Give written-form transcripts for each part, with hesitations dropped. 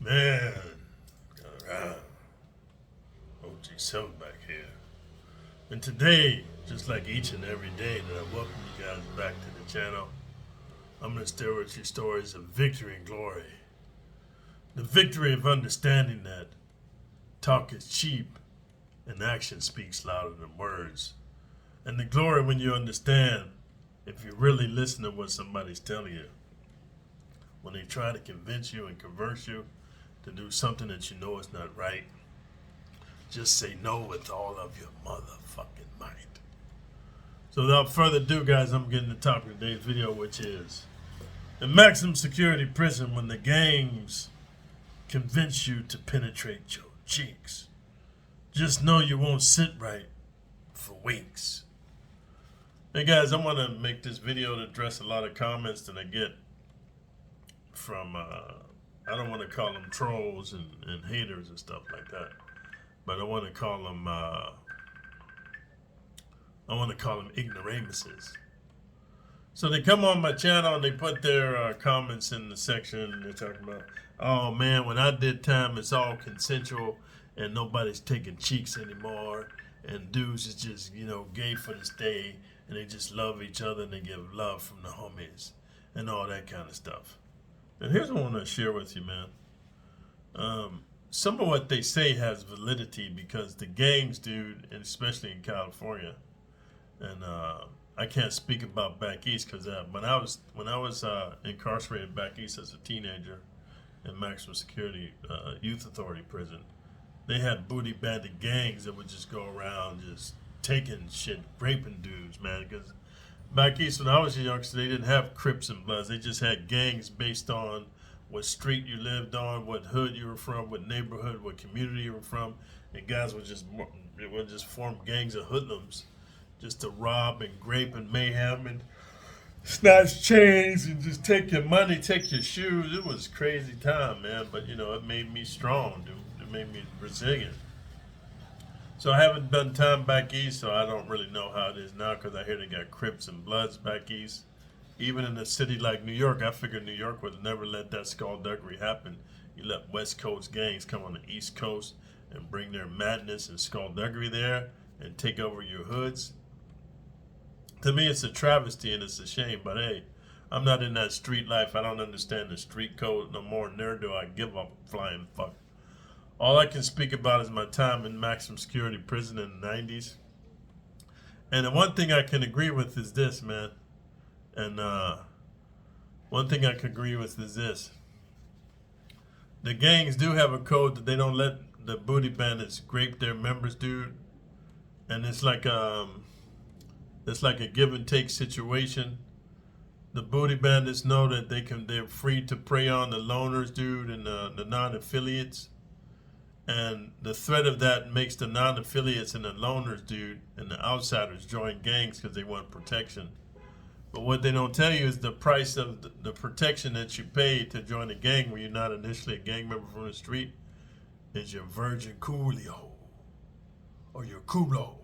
Man, around. OG7 back here. And today, just like each and every day that I welcome you guys back to the channel, I'm going to share with you stories of victory and glory. The victory of understanding that talk is cheap and action speaks louder than words. And the glory when you understand if you really listen to what somebody's telling you. When they try to convince you and converse you to do something that you know is not right, just say no with all of your motherfucking might. So without further ado, guys, I'm getting the topic of today's video, which is the maximum security prison when the gangs convince you to penetrate your cheeks. Just know you won't sit right for weeks. Hey guys, I want to make this video to address a lot of comments that I get from, I don't want to call them trolls and haters and stuff like that, but I want to call them, ignoramuses. So they come on my channel and they put their comments in the section and they're talking about, oh man, when I did time, it's all consensual and nobody's taking cheeks anymore, and dudes is just, gay for this day, and they just love each other and they give love from the homies and all that kind of stuff. And here's what I want to share with you, man. Some of what they say has validity because the gangs, dude, and especially in California, and I can't speak about back east because when I was incarcerated back east as a teenager in maximum security youth authority prison, they had booty bandit gangs that would just go around just taking shit, raping dudes, man. Because back east when I was a youngster, they didn't have Crips and Bloods. They just had gangs based on what street you lived on, what hood you were from, what neighborhood, what community you were from, and guys would just form gangs of hoodlums just to rob and grape and mayhem and snatch chains and just take your money, take your shoes. It was a crazy time, man. But it made me strong, dude. It made me resilient. So I haven't done time back east, so I don't really know how it is now because I hear they got Crips and Bloods back east. Even in a city like New York, I figured New York would never let that skullduggery happen. You let West Coast gangs come on the East Coast and bring their madness and skullduggery there and take over your hoods. To me, it's a travesty and it's a shame, but hey, I'm not in that street life. I don't understand the street code no more, nor do I give a flying fuck. All I can speak about is my time in maximum security prison in the 90s. And the one thing I can agree with is this, man. And one thing I can agree with is this. The gangs do have a code that they don't let the booty bandits grape their members, dude. And it's like a give and take situation. The booty bandits know that they're free to prey on the loners, dude, and the non-affiliates. And the threat of that makes the non-affiliates and the loners, dude, and the outsiders join gangs because they want protection. But what they don't tell you is the price of the protection that you pay to join a gang when you're not initially a gang member from the street is your virgin coolio or your culo.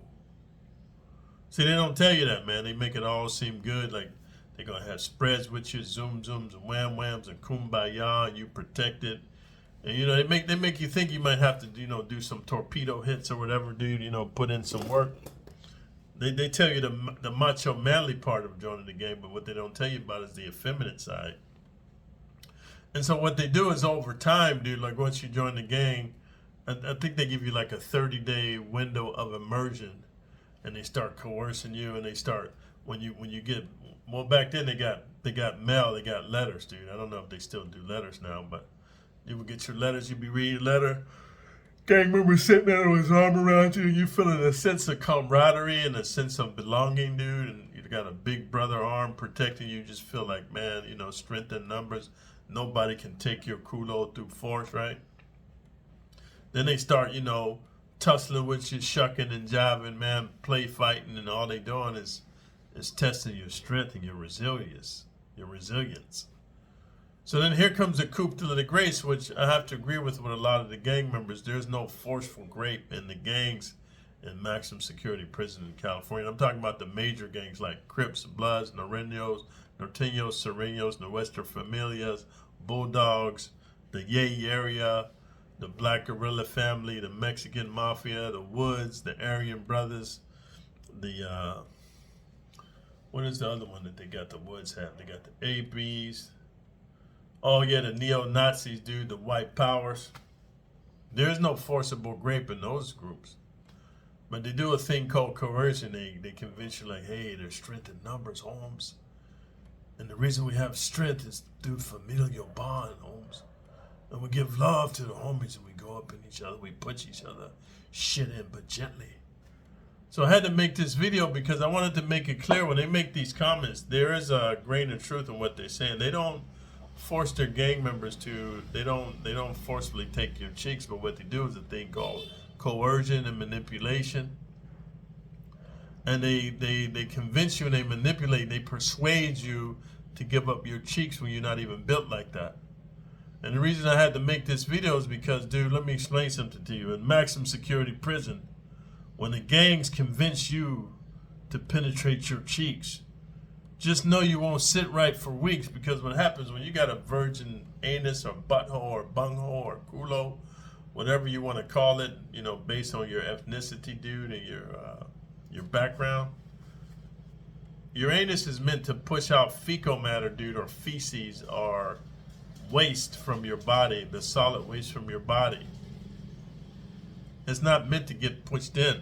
See, they don't tell you that, man. They make it all seem good, like they're going to have spreads with you, zoom zooms and wham whams and kumbaya, and you protected. And they make you think you might have to do some torpedo hits or whatever, dude. Put in some work. They tell you the macho manly part of joining the gang, but what they don't tell you about is the effeminate side. And so what they do is over time, dude. Like once you join the gang, I think they give you like a 30-day window of immersion, and they start coercing you, and they start when you get back then they got mail, they got letters, dude. I don't know if they still do letters now, but you would get your letters, you'd be reading a letter. Gang member sitting there with his arm around you, and you feeling a sense of camaraderie and a sense of belonging, dude. And you got a big brother arm protecting you. You just feel like, man, strength in numbers. Nobody can take your culo through force, right? Then they start, tussling with you, shucking and jiving, man, play fighting, and all they doing is testing your strength and your resilience. So then here comes the coup de grace, which I have to agree with a lot of the gang members. There's no forceful grape in the gangs in maximum security prison in California. I'm talking about the major gangs like Crips, Bloods, Norteños, Sereños, Nuestra Familias, Bulldogs, the Yei area, the Black Guerrilla family, the Mexican Mafia, the Woods, the Aryan Brothers, the what is the other one that they got? The Woods have. They got the ABs. Oh yeah, the neo-Nazis, dude, the white powers. There's no forcible rape in those groups. But they do a thing called coercion. They convince you like, hey, there's strength in numbers, Holmes. And the reason we have strength is through familial bond, Holmes. And we give love to the homies and we go up in each other. We punch each other shit in, but gently. So I had to make this video because I wanted to make it clear when they make these comments, there is a grain of truth in what they're saying. They don't force their gang members to, they don't forcefully take your cheeks, but what they do is a thing called coercion and manipulation. And they convince you and they manipulate, they persuade you to give up your cheeks when you're not even built like that. And the reason I had to make this video is because, dude, let me explain something to you. In maximum security prison, when the gangs convince you to penetrate your cheeks, just know you won't sit right for weeks, because what happens when you got a virgin anus or butthole or bunghole or culo, whatever you want to call it, you know, based on your ethnicity, dude, and your background. Your anus is meant to push out fecal matter, dude, or feces, or waste from your body, the solid waste from your body. It's not meant to get pushed in.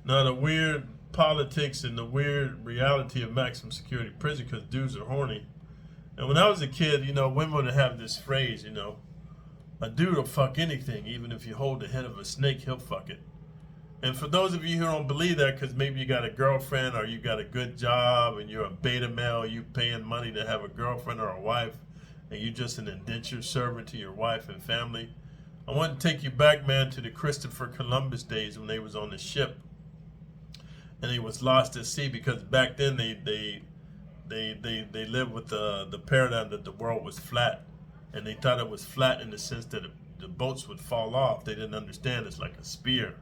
Now, the weird politics and the weird reality of maximum security prison, because dudes are horny. And when I was a kid, you know, women would have this phrase, you know, a dude will fuck anything. Even if you hold the head of a snake, he'll fuck it. And for those of you who don't believe that, because maybe you got a girlfriend or you got a good job and you're a beta male, you paying money to have a girlfriend or a wife, and you're just an indentured servant to your wife and family, I want to take you back, man, to the Christopher Columbus days when they was on the ship and he was lost at sea, because back then they lived with the paradigm that the world was flat, and they thought it was flat in the sense that the boats would fall off. They didn't understand it's like a spear.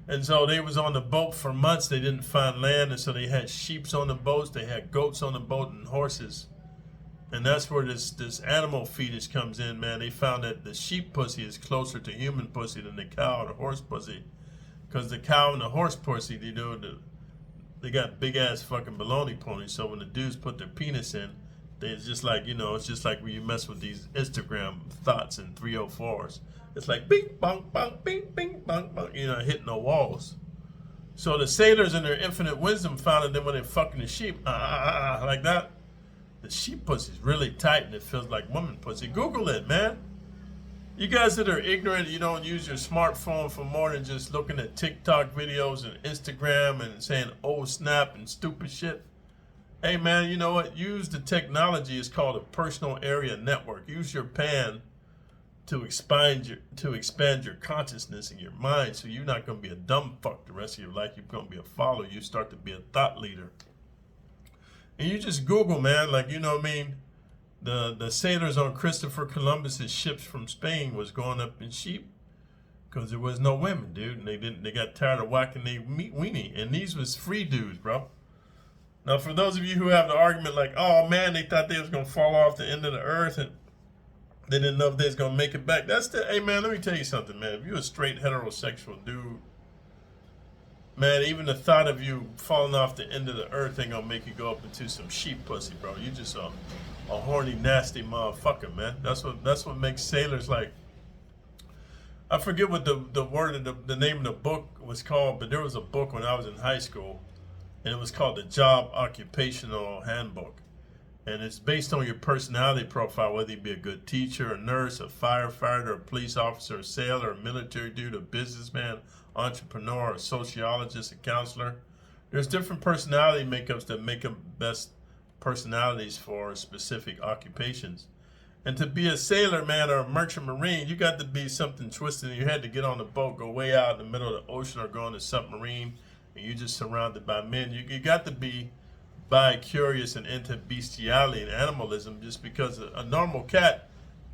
And so they was on the boat for months. They didn't find land, and so they had sheep on the boats, they had goats on the boat, and horses. And that's where this animal fetish comes in, man. They found that the sheep pussy is closer to human pussy than the cow or the horse pussy. Because the cow and the horse pussy, they got big ass fucking baloney ponies. So when the dudes put their penis in, it's just like, you know, it's just like when you mess with these Instagram thoughts and 304s. It's like bing, bong, bong, bing, bing, bong, bong, you know, hitting the walls. So the sailors in their infinite wisdom found that when they're fucking the sheep, like that, the sheep pussy is really tight and it feels like woman pussy. Google it, man. You guys that are ignorant, you don't use your smartphone for more than just looking at TikTok videos and Instagram and saying, oh snap, and stupid shit. Hey man, you know what? Use the technology. It's called a personal area network. Use your pan to expand your consciousness and your mind, so you're not going to be a dumb fuck the rest of your life. You're going to be a follower. You start to be a thought leader. And you just Google, man, like, you know what I mean? The sailors on Christopher Columbus's ships from Spain was going up in sheep because there was no women, dude, and they got tired of whacking their meat weenie, and these was free dudes, bro. Now, for those of you who have the argument like, oh man, they thought they was gonna fall off the end of the earth and they didn't know if they was gonna make it back. Hey man, let me tell you something, man. If you're a straight heterosexual dude, man, even the thought of you falling off the end of the earth ain't gonna make you go up into some sheep pussy, bro. You just a horny, nasty motherfucker, man. That's what makes sailors like. I forget what the name of the book was called, but there was a book when I was in high school, and it was called the Job Occupational Handbook. And it's based on your personality profile, whether you be a good teacher, a nurse, a firefighter, a police officer, a sailor, a military dude, a businessman, entrepreneur, a sociologist, a counselor. There's different personality makeups that make them best personalities for specific occupations. And to be a sailor, man, or a merchant marine, you got to be something twisted in your head to get on the boat, go way out in the middle of the ocean, or go on a submarine, and you're just surrounded by men. You got to be bi-curious and into bestiality and animalism, just because a normal cat,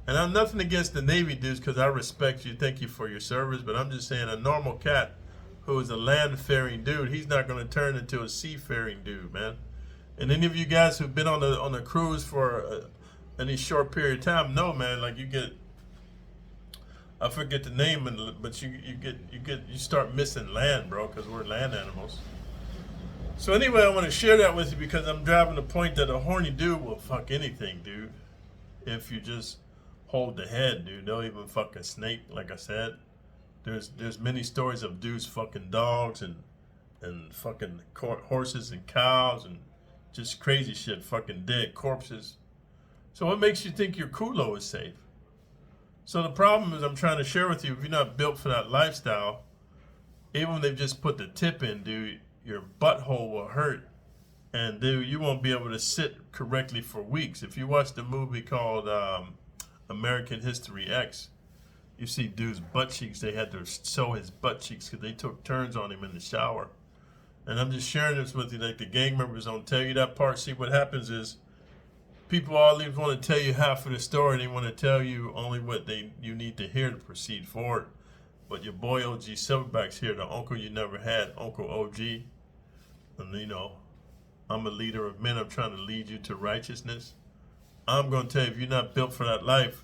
and I'm nothing against the Navy dudes because I respect you, thank you for your service, but I'm just saying a normal cat who is a land-faring dude, he's not going to turn into a seafaring dude, man. And any of you guys who've been on a cruise for any short period of time. No, man, like you get, I forget the name, but you start missing land, bro, because we're land animals. So anyway, I want to share that with you because I'm driving the point that a horny dude will fuck anything, dude. If you just hold the head, dude. They'll even fuck a snake, like I said. There's many stories of dudes fucking dogs and fucking horses and cows and just crazy shit, fucking dead corpses. So what makes you think your culo is safe? So the problem is I'm trying to share with you, if you're not built for that lifestyle, even when they've just put the tip in, dude, your butthole will hurt. And dude, you won't be able to sit correctly for weeks. If you watch the movie called American History X, you see dude's butt cheeks, they had to sew his butt cheeks because they took turns on him in the shower. And I'm just sharing this with you, like the gang members don't tell you that part. See, what happens is people always want to tell you half of the story. They want to tell you only what you need to hear to proceed forward. But your boy OG Silverback's here, the uncle you never had, Uncle OG. And you know, I'm a leader of men. I'm trying to lead you to righteousness. I'm going to tell you, if you're not built for that life,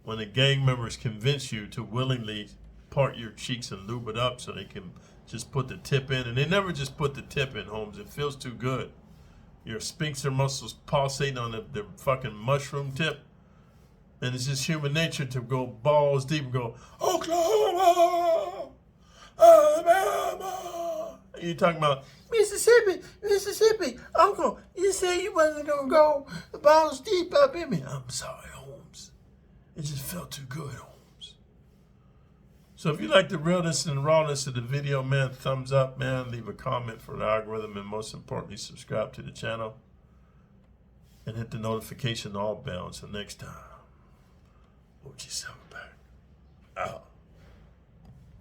when the gang members convince you to willingly part your cheeks and lube it up so they can just put the tip in, and they never just put the tip in, Holmes. It feels too good. Your sphincter muscles pulsating on the fucking mushroom tip, and it's just human nature to go balls deep and go, Oklahoma, Alabama. And you're talking about Mississippi, Mississippi. Uncle, you said you wasn't going to go balls deep up in me. I'm sorry, Holmes. It just felt too good, Holmes. So if you like the realness and rawness of the video, man, thumbs up, man. Leave a comment for the algorithm, and most importantly, subscribe to the channel and hit the notification all bell. Until next time, OG Silverback.